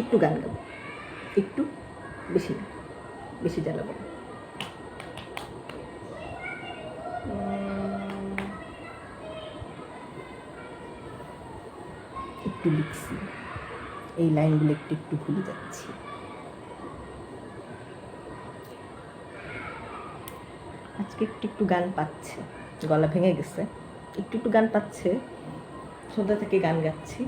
একটু গান গাবো, একটু, বেশি না, বেশি জ্বালাবো না। একটু লিখছি, এই লাইনগুলো একটু একটু ভুলে যাচ্ছি। আজকে একটু একটু গান পাচ্ছে, গলা ভেঙে গেছে, একটু একটু গান পাচ্ছে, সন্ধ্যা থেকে গান গাচ্ছি,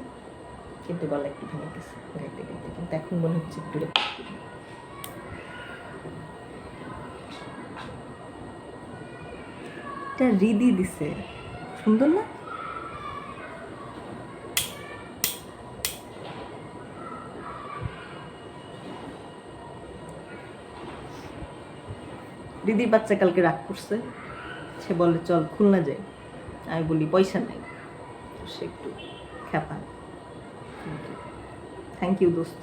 কিন্তু গলা একটু ভেঙে গেছে গাইতে গাইতে, কিন্তু এখন মনে হচ্ছে একটু এটা রিদি দিছে, সুন্দর না? দিদির বাচ্চা কালকে রাগ করছে, সে বলে চল খুলনা যাই, আমি বলি পয়সা নাই, সে একটু খ্যাপা। থ্যাংক ইউ দোস্ত।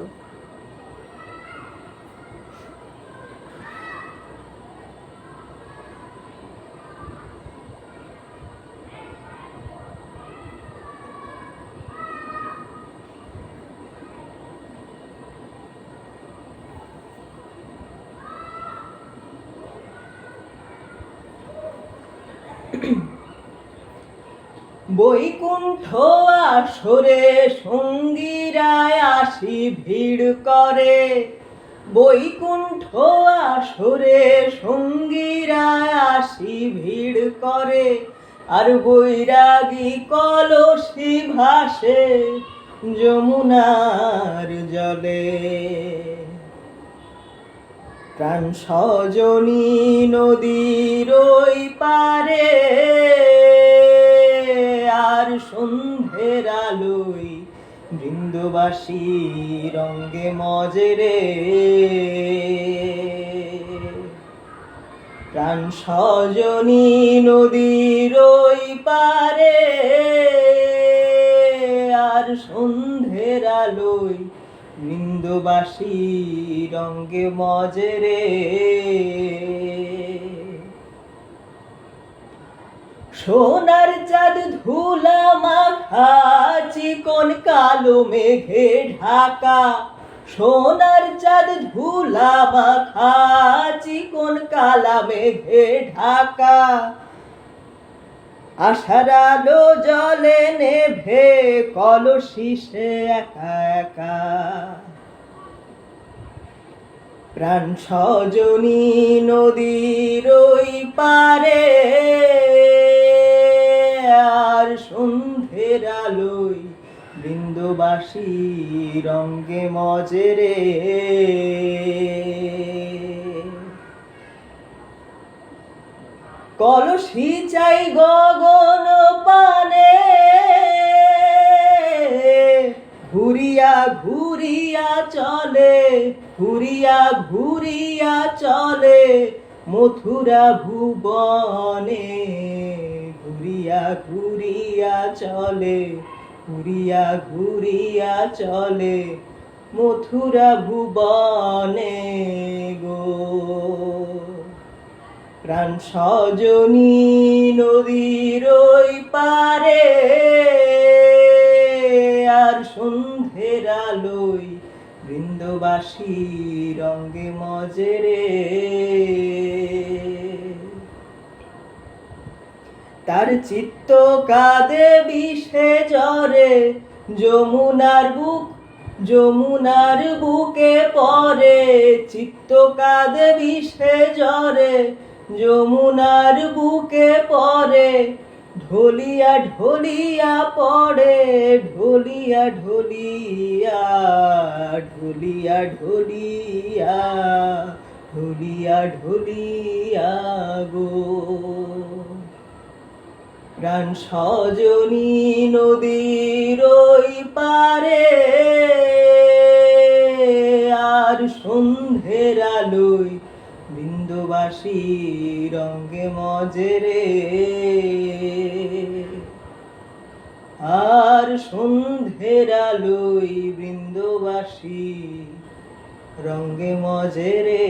বৈকুণ্ঠ আসরে সঙ্গীরায় আসি ভিড় করে, বৈকুণ্ঠ আসরে সঙ্গীরায় আসি ভিড় করে, আর বৈরাগী কলসি ভাসে যমুনার জলে। প্রাণ সজনী নদীর ওই পারে, আর সন্ধ্যের আলোয় বৃন্দবাসী রঙ্গে মজে রে। প্রাণ সজনী নদীর ওই পারে, আর সন্ধ্যের আলোয় বৃন্দবাসী রঙ্গে মজে রে। সোনার চাঁদ ধুলা মাখা চিকন কালো মেঘে ঢাকা, সোনার চাঁদ ধুলা মাখা চিকন কালা মেঘে ঢাকা, আশার আলো জলে নেভে কলসি সে একা একা। প্রাণ সজনী নদীর ওই পারে, আর সন্ধ্যের আলোয় বৃন্দবাসী রঙ্গে মজে রে। কলসি চাই গগন পানে, ঘুরিয়া ঘুরিয়া চলে, ঘুরিয়া ঘুরিয়া চলে মথুরা ভুবনে, ঘুরিয়া ঘুরিয়া চলে, ঘুরিয়া ঘুরিয়া চলে মথুরা ভুবনে গো। প্রাণ সজনী নদীর ওই পারে, আর সন্ধ্যের আলোয় বৃন্দবাসী রঙ্গে মজে রে। তার চিত্ত কাঁদে বিষে জ্বরে, যমুনার বুক, যমুনার বুকে পড়ে, চিত্ত কাঁদে বিষে জ্বরে, যমুনার বুকে পড়ে, ঢলিয়া ঢলিয়া পড়ে, ঢলিয়া ঢলিয়া, ঢলিয়া ঢলিয়া, ঢলিয়া ঢলিয়া গো। প্রাণ সজনী নদীর ওই পারে, আর সন্ধ্যের আলোয় বৃন্দবাসী রঙ্গে মজে রে। আর সন্ধ্যের আলোয় বৃন্দবাসী রঙ্গে মজে রে।